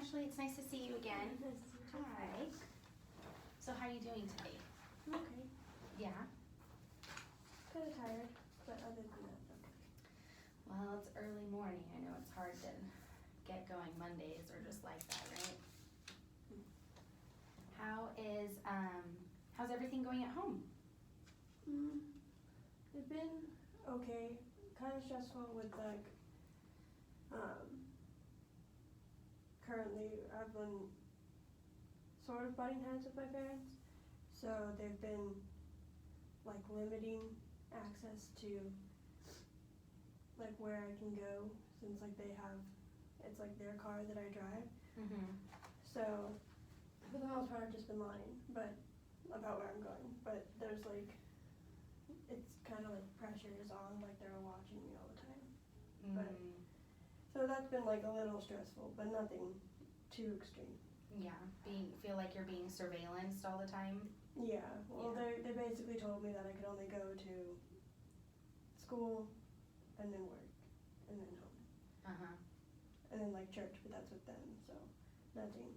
Ashley, it's nice to see you again. Nice to meet you. Hi. So how are you doing today? I'm okay. Yeah? Kind of tired, but other than that, I'm okay. Well, it's early morning. I know it's hard to get going. Mondays are just like that, right? How's everything going at home? It's been okay. Kind of stressful with currently I've been sort of butting heads with my parents. So they've been like limiting access to like where I can go since like it's like their car that I drive. Mm-hmm. So for the most part I've just been lying about where I'm going. But there's like it's kind of like pressure is on, like they're watching me all the time. But so that's been like a little stressful, but nothing too extreme. Yeah, feel like you're being surveillanced all the time? Yeah, well Yeah. they basically told me that I could only go to school and then work and then home. Uh-huh. And then like church, but that's with them, so nothing.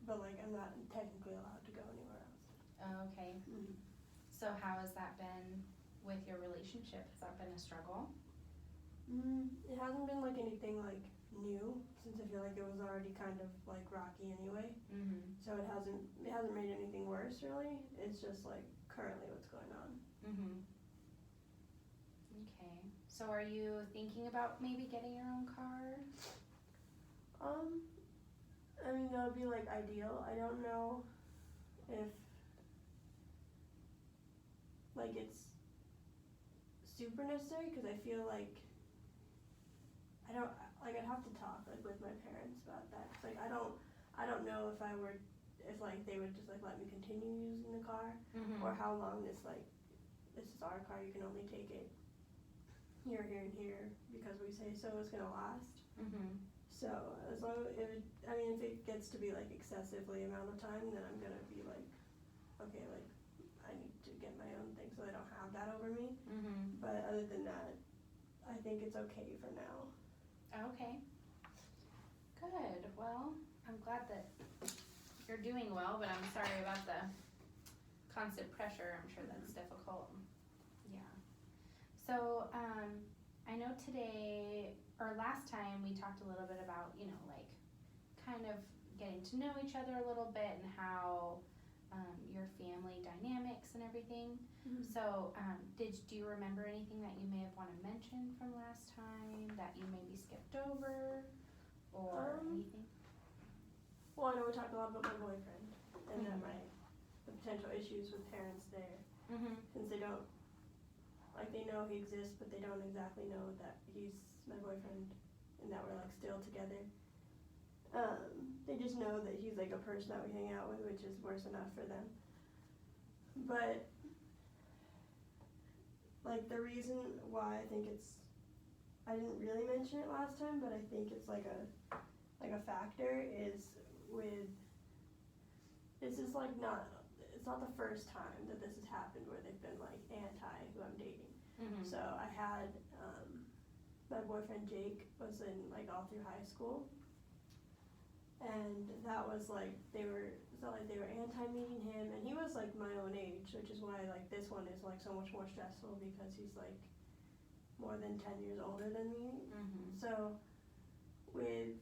But like I'm not technically allowed to go anywhere else. Oh, okay. Mm-hmm. So how has that been with your relationship? Has that been a struggle? It hasn't been like anything like new, since I feel like it was already kind of like rocky anyway. Mm-hmm. So it hasn't made anything worse really. It's just like currently what's going on. Mm-hmm. Okay. So are you thinking about maybe getting your own car? I mean that would be like ideal. I don't know if like it's super necessary because I feel like I'd have to talk like with my parents about that. 'Cause, like I don't know if like they would just like let me continue using the car, Mm-hmm. or how long this is our car, you can only take it here and here because we say so it's gonna last. Mm-hmm. So as long if it gets to be like excessively amount of time, then I'm gonna be like, okay, like I need to get my own thing so I don't have that over me. Mm-hmm. But other than that, I think it's okay for now. Okay. Good. Well, I'm glad that you're doing well, but I'm sorry about the constant pressure. I'm sure that's difficult. Yeah. So, I know last time we talked a little bit about, like kind of getting to know each other a little bit and how your family dynamics and everything. Mm-hmm. So, do you remember anything that you may have want to mention from last time that you maybe skipped over or anything? Well, I know we talked a lot about my boyfriend and Mm-hmm. the potential issues with parents there, Mm-hmm. since they don't they know he exists, but they don't exactly know that he's my boyfriend and that we're like still together. They just know that he's like a person that we hang out with, which is worse enough for them. But like the reason why I think I didn't really mention it last time, but I think it's like a factor is it's not the first time that this has happened where they've been like anti who I'm dating. Mm-hmm. So I had my boyfriend Jake was in like all through high school, and that was like they were anti meeting him, and he was like my own age, which is why like this one is like so much more stressful because he's like more than 10 years older than me. Mm-hmm. So with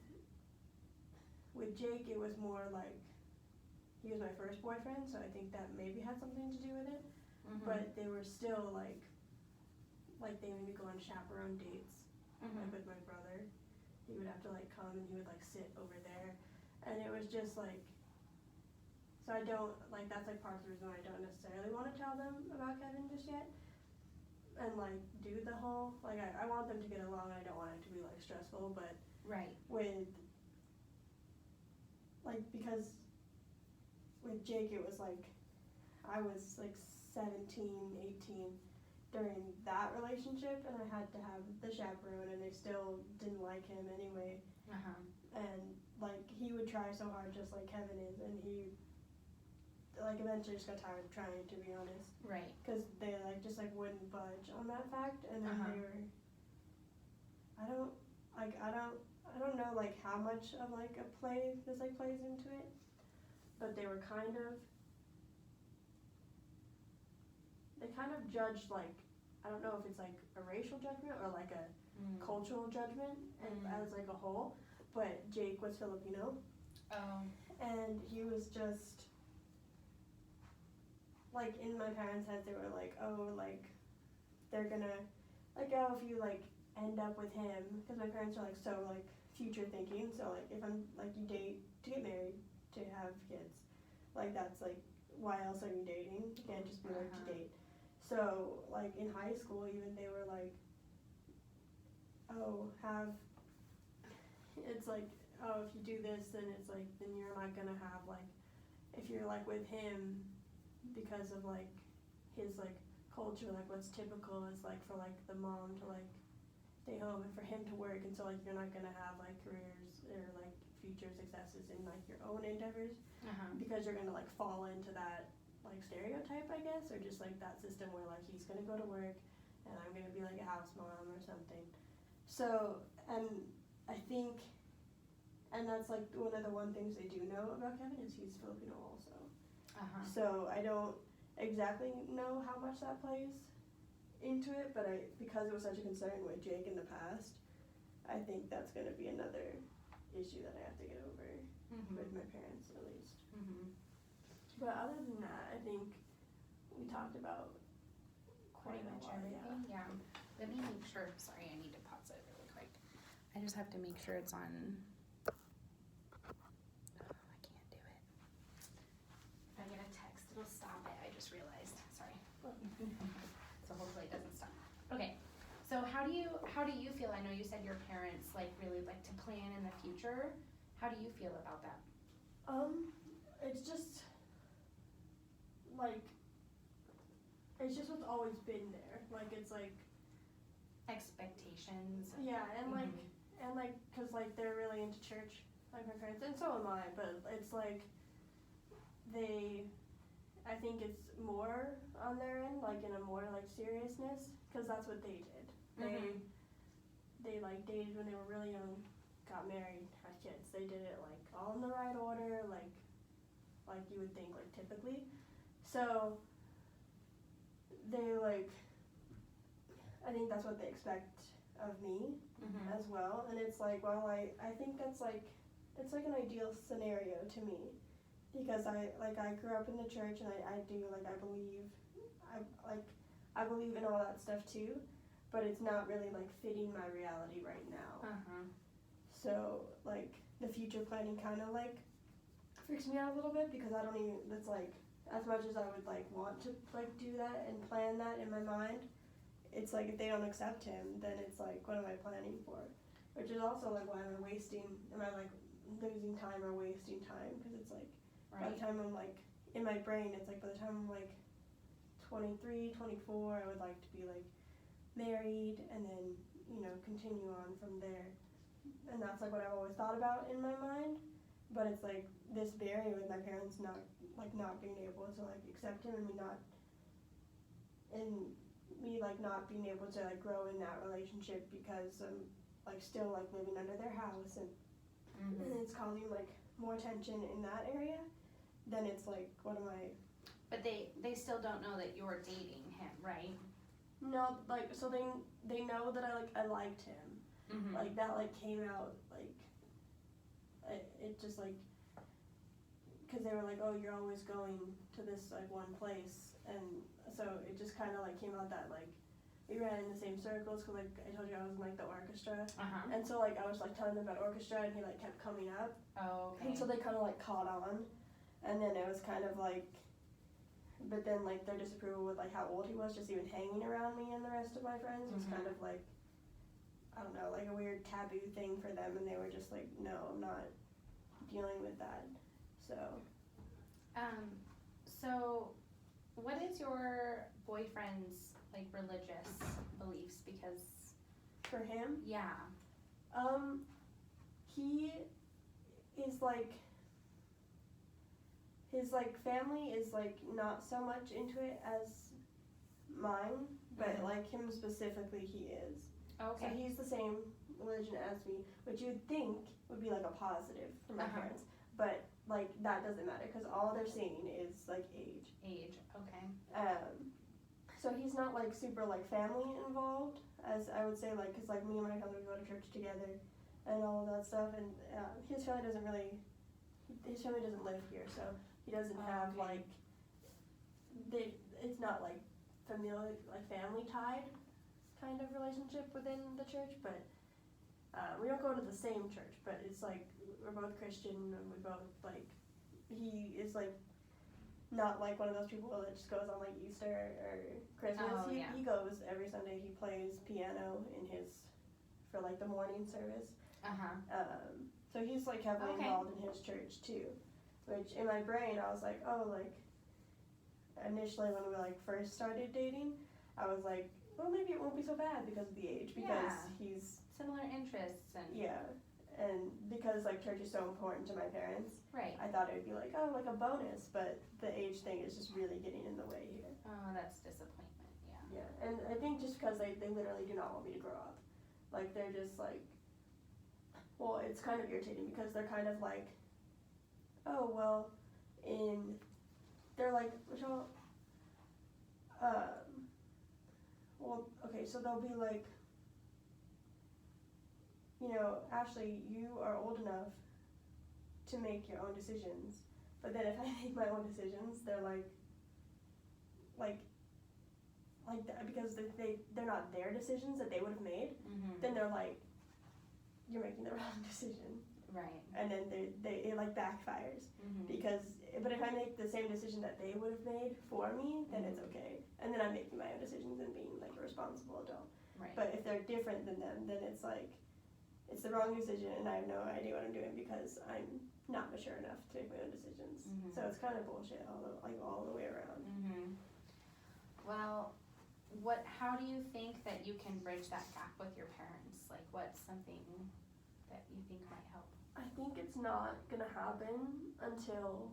Jake it was more like he was my first boyfriend, so I think that maybe had something to do with it. Mm-hmm. But they were still like they made me go on chaperone dates. Mm-hmm. Like with my brother, he would have to like come and he would like sit over there, and it was just like, so I don't like that's like part of the reason why I don't necessarily want to tell them about Kevin just yet, and like do the whole like I want them to get along. I don't want it to be like stressful, but Right. with like because with Jake it was like I was like 17, 18 during that relationship, and I had to have the chaperone, and they still didn't like him anyway. Uh-huh. And like he would try so hard just like Kevin is, and he like eventually just got tired of trying, to be honest, Right. because they like just like wouldn't budge on that fact. And then Uh-huh. they were I don't like I don't know like how much of like a play this like plays into it, but they kind of judged like, I don't know if it's like a racial judgment or like a cultural judgment and as like a whole, but Jake was Filipino. Oh. And he was just like, in my parents' heads they were like, oh, like they're gonna like, oh, if you like end up with him, because my parents are like so like future thinking, so like if I'm like, you date to get married, to have kids, like that's like, why else are you dating? You can't just be like to date. So like in high school even they were like, oh, it's like, oh, if you do this then it's like, then you're not gonna have like, if you're like with him because of like his like culture, like what's typical is like for like the mom to like stay home and for him to work, and so like you're not gonna have like careers or like future successes in like your own endeavors because you're gonna like fall into that like stereotype, I guess, or just like that system where like he's gonna go to work and I'm gonna be like a house mom or something. So, and I think, and that's like one of the things they do know about Kevin is he's Filipino also. So I don't exactly know how much that plays into it, but because it was such a concern with Jake in the past, I think that's going to be another issue that I have to get over with my parents at least. But other than that, I think we talked about Pretty much everything. Yeah. Let me make sure. Sorry, I need to pause it really quick. I just have to make sure it's on. Oh, I can't do it. If I get a text, it'll stop it. I just realized. Sorry. So hopefully it doesn't stop. Okay. So how do you feel? I know you said your parents like really like to plan in the future. How do you feel about that? It's just like, it's just what's always been there. Like it's like Expectations. Yeah, and like cause like they're really into church, like my parents, and so am I. But it's like I think it's more on their end, like in a more like seriousness, cause that's what they did. They like dated when they were really young, got married, had kids. They did it like all in the right order, like you would think like typically. So they like, I think that's what they expect of me as well, and it's like, well, I think that's like, it's like an ideal scenario to me, because I grew up in the church and I do like, I believe in all that stuff too, but it's not really like fitting my reality right now. So like the future planning kind of like freaks me out a little bit, because I don't even, it's like, as much as I would like want to like do that and plan that in my mind, it's like if they don't accept him, then it's like, what am I planning for? Which is also like, why am I like losing time or wasting time? Because it's like, by the time I'm like, in my brain, it's like by the time I'm like 23, 24, I would like to be like married and then, continue on from there. And that's like what I've always thought about in my mind. But it's like this barrier with my parents not being able to like accept him, and me not being able to like grow in that relationship, because I'm like still like living under their house, and it's causing like more tension in that area. Then it's like, what am I? But they still don't know that you're dating him, right? No, like, so they know that I liked him. Like that like came out like, it just like, because they were like, oh, you're always going to this like one place, and so it just kind of like came out that like we ran in the same circles, because like I told you I was in like the orchestra, and so like I was like telling them about orchestra, and he like kept coming up. Oh, okay. And so they kind of like caught on, and then it was kind of like, but then like their disapproval with like how old he was, just even hanging around me and the rest of my friends, was kind of like, I don't know, like a weird taboo thing for them, and they were just like, no, I'm not dealing with that. So so what is your boyfriend's like religious beliefs? Because for him, yeah, he is like, his like family is like not so much into it as mine, but like him specifically, he is. So Okay. he's the same religion as me, which you'd think would be like a positive for my Uh-huh. parents, but like that doesn't matter because all they're seeing is like age. Age. Okay. So he's not like super like family involved, as I would say, like because like me and my cousin we go to church together, and all of that stuff, and his family doesn't live here, so he doesn't have Okay. like it's not like familiar like family tied kind of relationship within the church, but we don't go to the same church, but it's like we're both Christian and we both like he is like not like one of those people that just goes on like Easter or Christmas. Oh, yeah. He goes every Sunday. He plays piano for like the morning service. Uh-huh. So he's like heavily Okay. involved in his church too, which in my brain I was like, oh, like initially when we like first started dating, I was like, well, maybe it won't be so bad because of the age, because Yeah. he's Similar interests and and because like church is so important to my parents, right. I thought it would be like, oh, like a bonus, but the age thing is just really getting in the way here. Oh, that's disappointment. Yeah. Yeah, and I think just because they literally do not want me to grow up. Like, they're just like, well, it's kind of irritating because they're kind of like, oh, well, they're like, Michelle, well, okay, so they'll be like, you know, Ashley, you are old enough to make your own decisions. But then if I make my own decisions, they're like that, because they're not their decisions that they would have made. Mm-hmm. Then they're like, you're making the wrong decision, Right. and then it like backfires. Mm-hmm. But if I make the same decision that they would have made for me, then it's okay. And then I'm making my own decisions and being like a responsible adult. Right. But if they're different than them, then it's like, it's the wrong decision and I have no idea what I'm doing because I'm not mature enough to make my own decisions. Mhm. So it's kind of bullshit all the way around. Mm-hmm. Well, how do you think that you can bridge that gap with your parents? Like, what's something that you think might help? I think it's not gonna happen until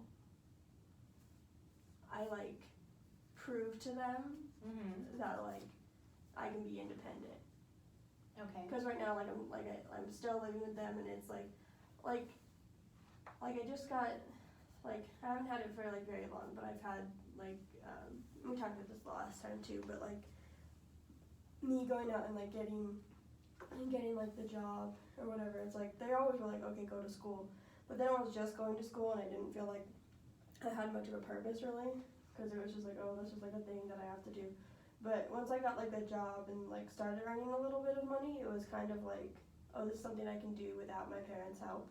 I like prove to them Mm-hmm. that like I can be independent. Okay. Because right now, I'm still living with them, and it's like I just got, like, I haven't had it for like very long, but I've had like, we talked about this the last time too, but like me going out and like getting like the job or whatever. It's like they always were like, okay, go to school, but then I was just going to school and I didn't feel like I had much of a purpose really, because it was just like, oh, this is like a thing that I have to do. But once I got like the job and like started earning a little bit of money, it was kind of like, oh, this is something I can do without my parents' help.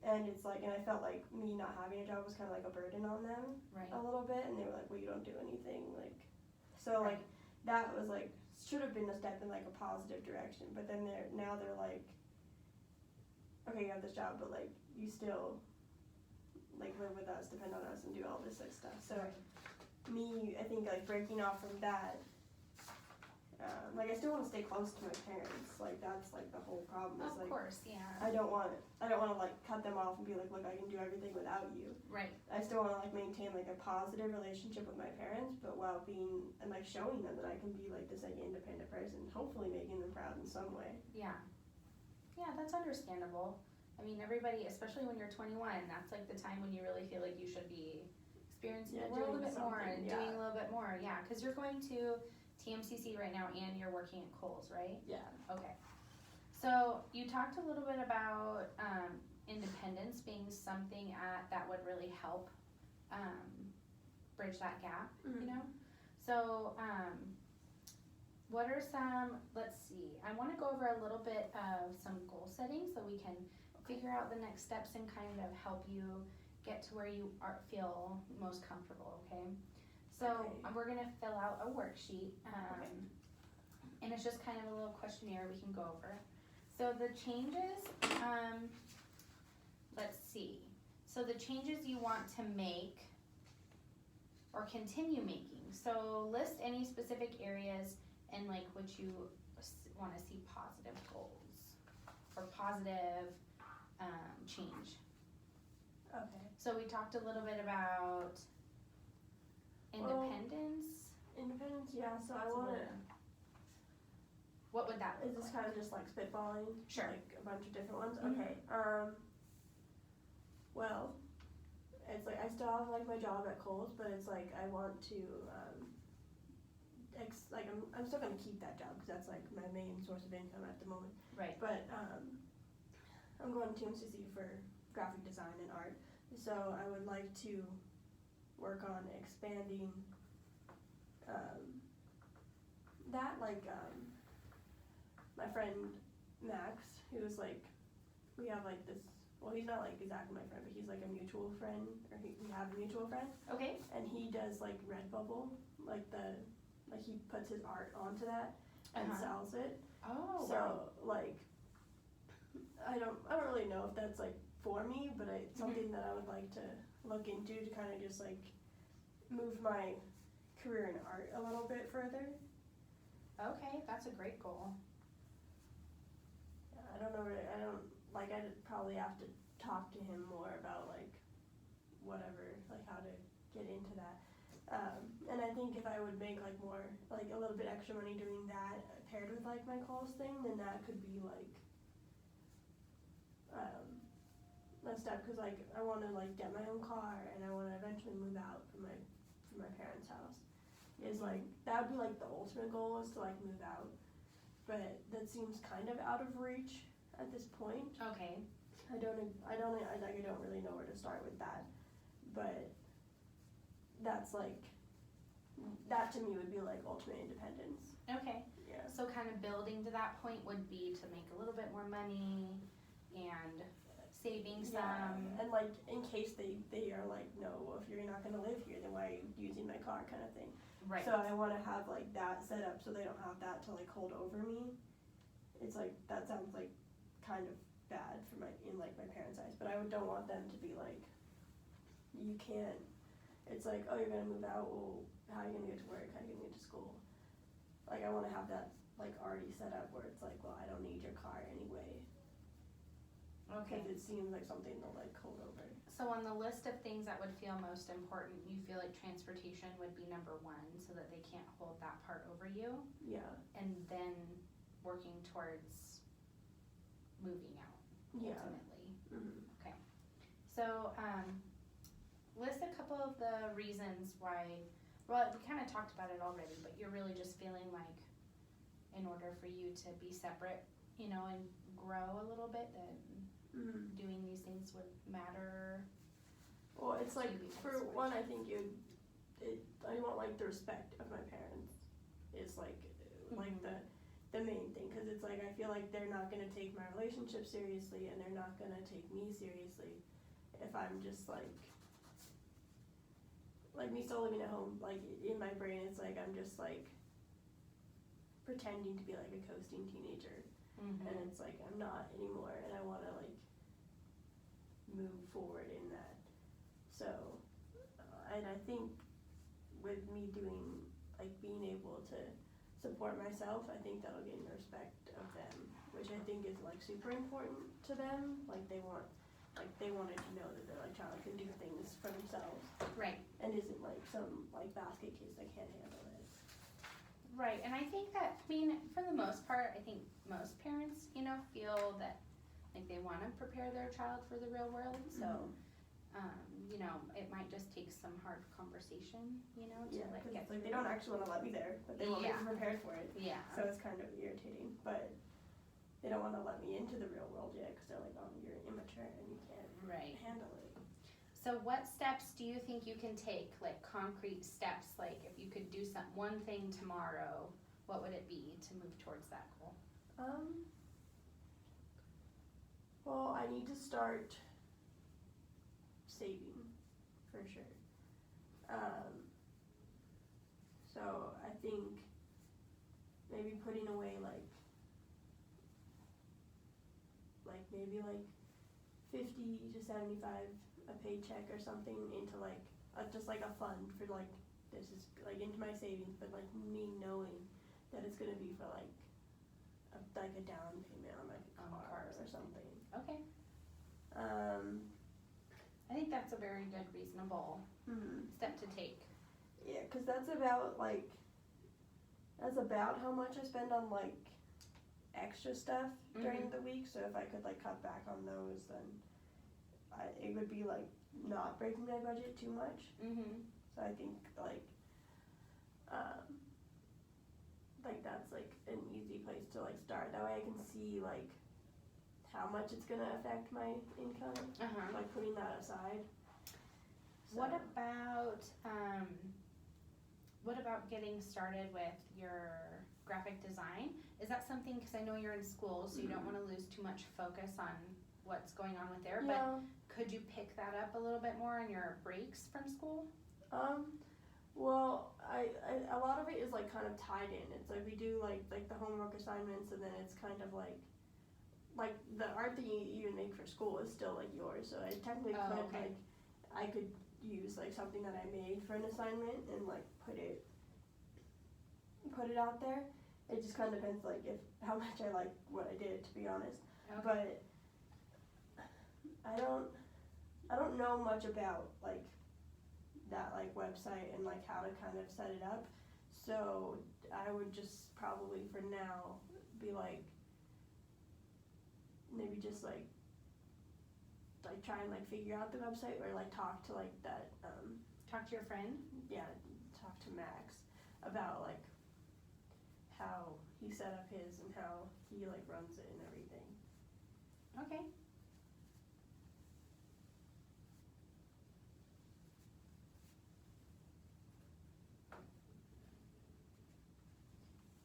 And it's like, and I felt like me not having a job was kind of like a burden on them Right. a little bit, and they were like, well, you don't do anything, like, so Right. like that was like, should have been a step in like a positive direction, but then they're like, okay, you have this job, but like you still like live with us, depend on us, and do all this like stuff. So I think like breaking off from that, like I still want to stay close to my parents. Like that's like the whole problem. Is Of like course, yeah. I don't want to like cut them off and be like, look, I can do everything without you. Right. I still want to like maintain like a positive relationship with my parents, but while being and like showing them that I can be like this like independent person, hopefully making them proud in some way. Yeah. Yeah, that's understandable. I mean, everybody, especially when you're 21, that's like the time when you really feel like you should be experiencing the world a doing bit more something, and doing a little bit more. Yeah, because you're going to TMCC right now and you're working at Kohl's, right? Yeah. Okay. So you talked a little bit about independence being something that would really help bridge that gap, Mm-hmm. you know? So what are some, let's see, I want to go over a little bit of some goal setting so we can figure out the next steps and kind of help you get to where you feel most comfortable, okay? So we're going to fill out a worksheet, and it's just kind of a little questionnaire we can go over. So the changes, let's see. So the changes you want to make or continue making. So list any specific areas in like which you want to see positive goals or positive change. Okay. So we talked a little bit about independence. Independence, yeah. So I want to. What would that Is look this like? kind of just like spitballing? Sure. Like a bunch of different ones? Mhm. Okay. Well, it's like I still have like my job at Kohl's, but it's like I want to, I'm still gonna keep that job because that's like my main source of income at the moment. Right. But I'm going to MCC for graphic design and art, so I would like to work on expanding that. Like my friend Max, who was like, we have like this. Well, he's not like exactly my friend, but he's like a mutual friend, or we have a mutual friend, Okay. and he does like Redbubble, like he puts his art onto that and sells it. Oh. So like, I don't really know if that's like for me, but it's something that I would like to look into to kind of just like move my career in art a little bit further. Okay, that's a great goal. Yeah, I'd probably have to talk to him more about like whatever, like how to get into that. And I think if I would make like more, like a little bit extra money doing that paired with like my Kohl's thing, then that could be like a step, because like I want to like get my own car and I want to eventually move out from my parents' house. Is like that would be like the ultimate goal, is to like move out, but that seems kind of out of reach at this point. Okay. I don't really know where to start with that, but that's like, that to me would be like ultimate independence. Okay. Yeah. So kind of building to that point would be to make a little bit more money and saving some. And like in case they are like, no, well, if you're not gonna live here, then why are you using my car, kind of thing. Right. So I want to have like that set up so they don't have that to like hold over me. It's like, that sounds like kind of bad for my parents' eyes, but I don't want them to be like, you can't. It's like, oh, you're gonna move out. Well, how are you gonna get to work? How are you gonna get to school? Like, I want to have that like already set up where it's like, well, I don't need your car anyway. Okay. Because it seems like something they'll like hold over. So on the list of things that would feel most important, you feel like transportation would be number one, so that they can't hold that part over you, Yeah. and then working towards moving out Yeah. ultimately. Mm-hmm. So list a couple of the reasons why. Well, we kind of talked about it already, but you're really just feeling like, in order for you to be separate, and grow a little bit, that Mm-hmm. doing these things would matter. Well, it's like, Maybe for that's one, I think I want like the respect of my parents is like the main thing, because it's like I feel like they're not gonna take my relationship seriously, and they're not gonna take me seriously if I'm just like me still living at home. Like in my brain, it's like I'm just like pretending to be like a coasting teenager. Mm-hmm. And it's like I'm not anymore, and I want to like move forward in that. So, and I think with me doing like being able to support myself, I think that'll gain the respect of them, which I think is like super important to them. Like they wanted to know that their like child can do things for themselves, Right. and isn't like some like basket case that can't handle it. Right, and I think that, for the most part, I think most parents, feel that, like, they want to prepare their child for the real world, so, it might just take some hard conversation, to, like, get Like, they don't actually want to let me there, but they want me to be prepared for it, Yeah. so it's kind of irritating, but they don't want to let me into the real world yet, because they're like, oh, you're immature, and you can't Right. handle it. So what steps do you think you can take, like concrete steps, like if you could do one thing tomorrow, what would it be to move towards that goal? Well, I need to start saving, for sure. So I think maybe putting away maybe 50 to 75 a paycheck or something into just like a fund for like, this is like into my savings, but like me knowing that it's gonna be for like a down payment on like a car or something. Okay. I think that's a very good, reasonable step to take. Yeah, 'cause that's about how much I spend on like extra stuff during the week, so if I could like cut back on those, then it would be like not breaking my budget too much. So I think like that's like an easy place to like start. That way I can see like how much it's gonna affect my income, like putting that aside. So. What about getting started with your graphic design? Is that something, because I know you're in school, so you don't want to lose too much focus on what's going on with there, but could you pick that up a little bit more on your breaks from school? Well, I a lot of it is like kind of tied in. It's like we do like the homework assignments, and then it's kind of like the art that you even make for school is still like yours. So I technically could like I could use like something that I made for an assignment and like put it out there. It just kind of depends like how much I like what I did, to be honest. But I don't know much about like that like website and like how to kind of set it up. So I would just probably for now be like maybe just like try and like figure out the website, or like talk to like that talk to your friend. Talk to Max about like how he set up his and how he like runs it and everything. Okay.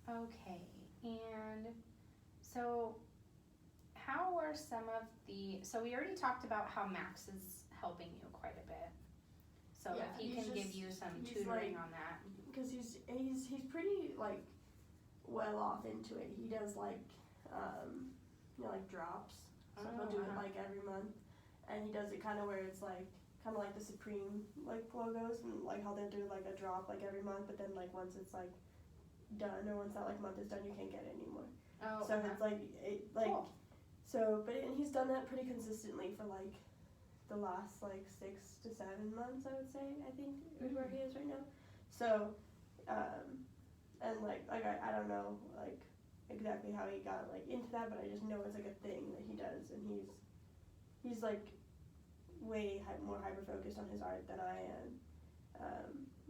Okay, and so how are some of so we already talked about how Max is helping you quite a bit. So if he can give you some tutoring on that. Because he's pretty like well off into it. He does like like drops. So he'll do it like every month, and he does it kind of where it's like kind of like the Supreme like logos, and like how they'll do like a drop like every month, but then like once it's like done, or once that like month is done, you can't get it anymore. So it's like cool. So but and he's done that pretty consistently for like the last like 6 to 7 months, I would say. I think is where he is right now. So and like I don't know like exactly how he got like into that, but I just know it's like a thing that he does, and he's like way more hyper focused on his art than I am.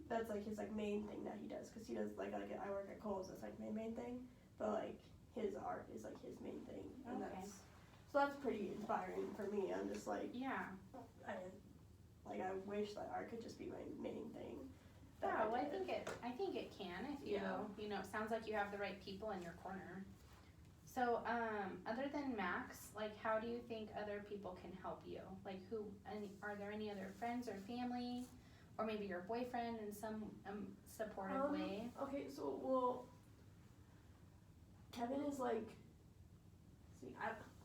That's like his like main thing that he does, because he does like I work at Kohl's, that's like my main thing, but like his art is like his main thing, and that's pretty inspiring for me. I'm just like I wish that art could just be my main thing. Yeah, well, I think it can if you it sounds like you have the right people in your corner. So other than Max, like how do you think other people can help you? Like are there any other friends or family, or maybe your boyfriend in some supportive way? Okay, so well, Kevin is like,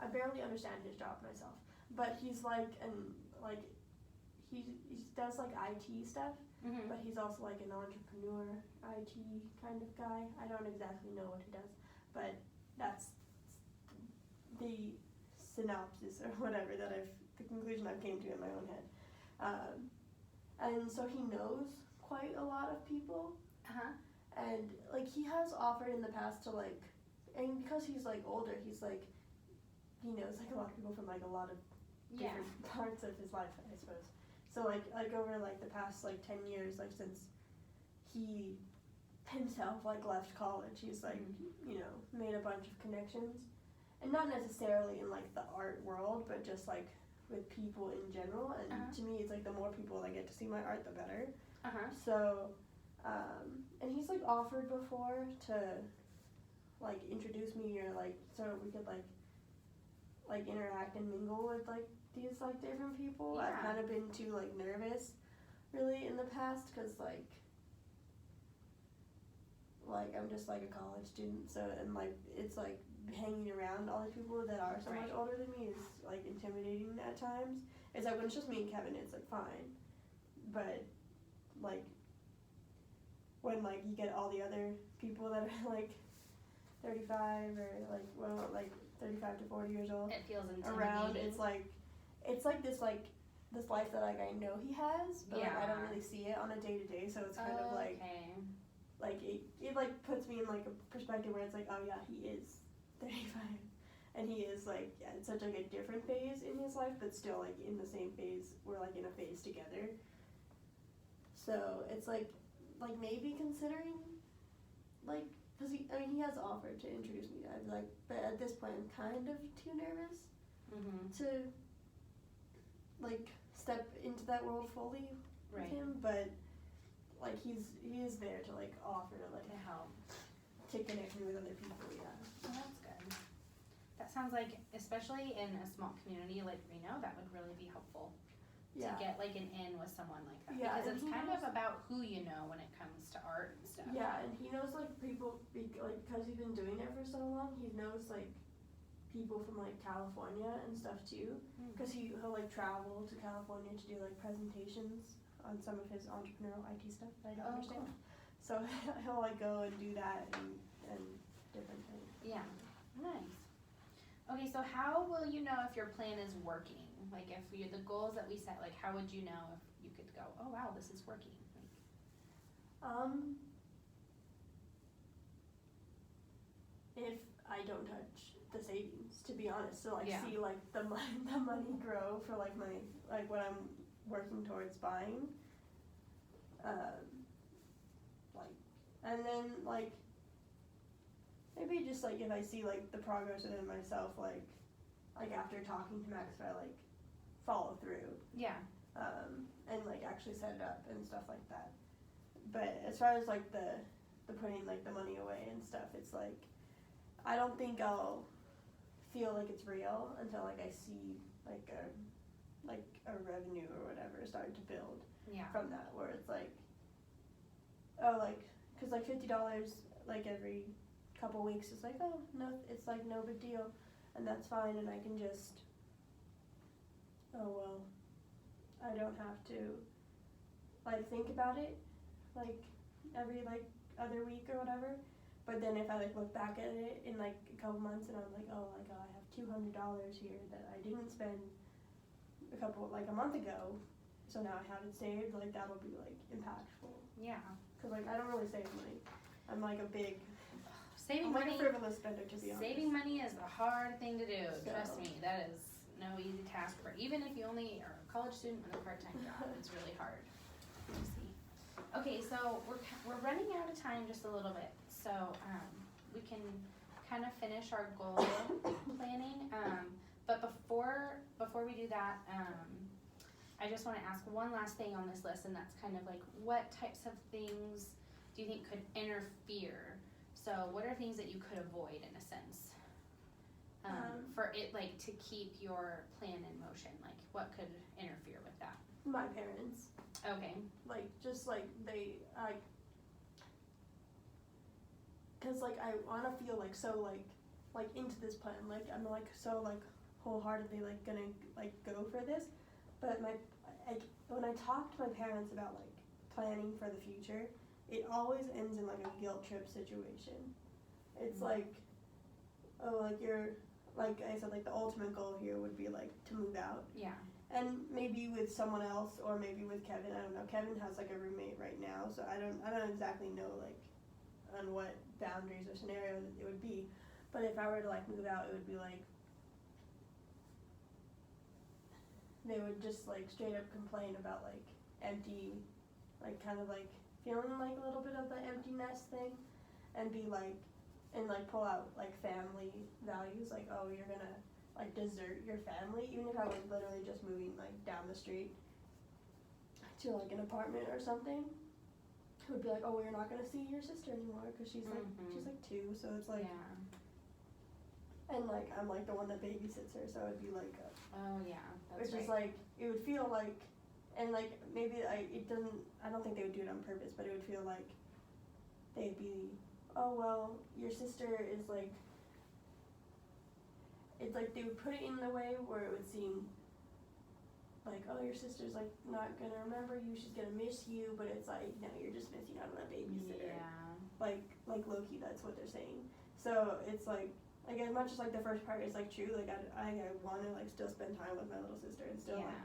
I barely understand his job myself, but he's like he does like IT stuff, but he's also like an entrepreneur IT kind of guy. I don't exactly know what he does, but that's the synopsis or whatever the conclusion I've came to in my own head. And so he knows quite a lot of people, and like he has offered in the past to like, and because he's like older, he's like he knows like a lot of people from like a lot of different parts of his life, I suppose. So like over like the past like 10 years, like since he himself like left college, he's like made a bunch of connections, and not necessarily in like the art world, but just like with people in general. And to me, it's like the more people that get to see my art, the better. So and he's like offered before to like introduce me, or like so we could like interact and mingle with like these like different people. I've kind of been too like nervous really in the past, because like I'm just like a college student, so and like it's like hanging around all these people that are so much older than me is like intimidating at times. It's like when it's just me and Kevin, it's like fine, but like when like you get all the other people that are like 35 or like 35 to 40 years old, it feels intimidating around, it's like this life that like I know he has, but like I don't really see it on a day-to-day, so it's kind of like it like puts me in like a perspective where it's like, oh yeah, he is 35, and he is like at such like a different phase in his life, but still like in the same phase. We're like in a phase together. So it's like maybe considering, like, cause he has offered to introduce me. I'd like, but at this point I'm kind of too nervous to like step into that world fully with him. But like he is there to like offer to like help, to connect me with other people. Yeah. Well, that's good. That sounds like, especially in a small community like Reno, that would really be helpful. Yeah. To get like an in with someone like that, Yeah, because and it's kind of about who you know when it comes to art and stuff. Yeah, and he knows like people like because he's been doing it for so long. He knows like people from like California and stuff too, because he'll like travel to California to do like presentations on some of his entrepreneurial IT stuff that I don't understand. Cool. So he'll like go and do that and different things. Yeah, nice. Okay, so how will you know if your plan is working? Like if the goals that we set, like how would you know if you could go, oh wow, this is working? If I don't touch the savings, to be honest, so like see like the money grow for like my like what I'm working towards buying, like, and then like maybe just like if I see like the progress within myself, like after talking to Max, if I like follow through. Yeah. And like actually set it up and stuff like that. But as far as like the putting like the money away and stuff, it's like I don't think I'll feel like it's real until like I see like a revenue or whatever start to build from that, where it's like, oh, like, cause like $50 like every couple weeks is like, oh no, it's like no big deal, and that's fine, and I can just, oh well, I don't have to like think about it like every like other week or whatever. But then if I like look back at it in like a couple months and I'm like, oh my god, I have $200 here that I didn't spend a month ago, so now I have it saved, like that'll be like impactful. Yeah. Cause like I don't really save money. I'm like a big like a frivolous spender, to be honest. Saving money is a hard thing to do. So. Trust me, that is no easy task for even if you only are a college student with a part-time job. It's really hard. Let's see. Okay, so we're running out of time just a little bit, so we can kind of finish our goal planning. But before we do that, I just want to ask one last thing on this list, and that's kind of like what types of things do you think could interfere? So what are things that you could avoid in a sense for it, like to keep your plan in motion? Like what could interfere with that? My parents. Okay. Like just like cause like I wanna feel like so like into this plan. Like I'm like so like wholeheartedly like gonna like go for this, but when I talk to my parents about like planning for the future, it always ends in like a guilt trip situation. It's like, oh, like you're, like I said, like the ultimate goal here would be like to move out. Yeah. And maybe with someone else, or maybe with Kevin, I don't know. Kevin has like a roommate right now, so I don't exactly know like on what boundaries or scenarios it would be. But if I were to like move out, it would be like they would just like straight up complain about like empty, like kind of like feeling like a little bit of the empty nest thing, and be like, and like pull out like family values, like, oh, you're gonna like desert your family, even if I was literally just moving like down the street to like an apartment or something. It would be like, oh, you're not gonna see your sister anymore because she's like she's like 2, so it's like, and like I'm like the one that babysits her, so it'd be like oh yeah, that's which is like, it would feel like, and like maybe I don't think they would do it on purpose, but it would feel like they'd be, oh well, your sister is like, it's like they would put it in the way where it would seem like, oh, your sister's like not gonna remember you, she's gonna miss you, but it's like, no, you're just missing out on that babysitter. Yeah. Like low-key, that's what they're saying. So it's like as much as like the first part is like true, like I want to like still spend time with my little sister and still like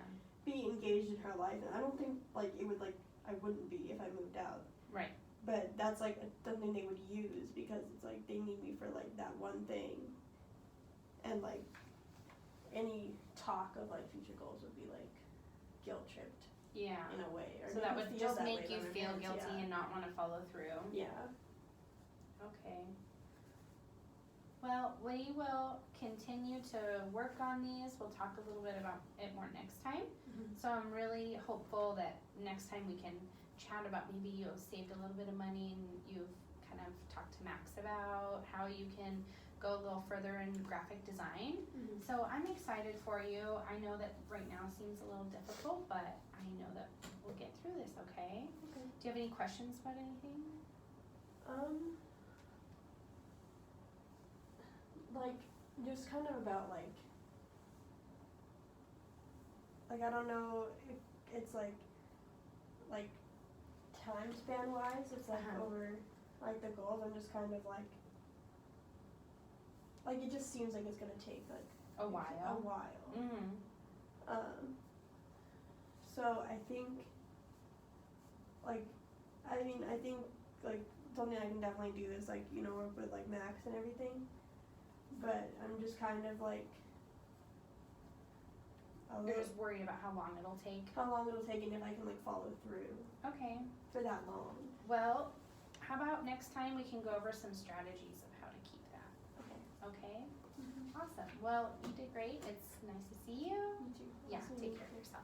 be engaged in her life, and I don't think like it would like I wouldn't be if I moved out. Right. But that's like something they would use because it's like they need me for like that one thing. and like any talk of like future goals would be like guilt tripped Yeah. in a way, or So that maybe would feel just that make way you about our feel parents, guilty and not want to follow through. Yeah. Okay. Well, we will continue to work on these. We'll talk a little bit about it more next time. Mhm. So I'm really hopeful that next time we can chat about maybe you've saved a little bit of money and you've kind of talked to Max about how you can go a little further in graphic design. Mhm. So I'm excited for you. I know that right now seems a little difficult, but I know that we'll get through this, okay? Okay. Do you have any questions about anything? Like just kind of about like I don't know if it's like time span wise, it's like Uh-huh. over like the goals. I'm just kind of like it just seems like it's gonna take like A a while. while. Mm-hmm. So I think I think like something I can definitely do is like, work with like Max and everything. But I'm just kind of like You're just worried about how long it'll take. how long it'll take and if I can like follow through Okay. for that long. Well, how about next time we can go over some strategies of how to keep that. Okay. Okay? Awesome. Well, you did great. It's nice to see you. You too. Yeah, Awesome. take care of yourself.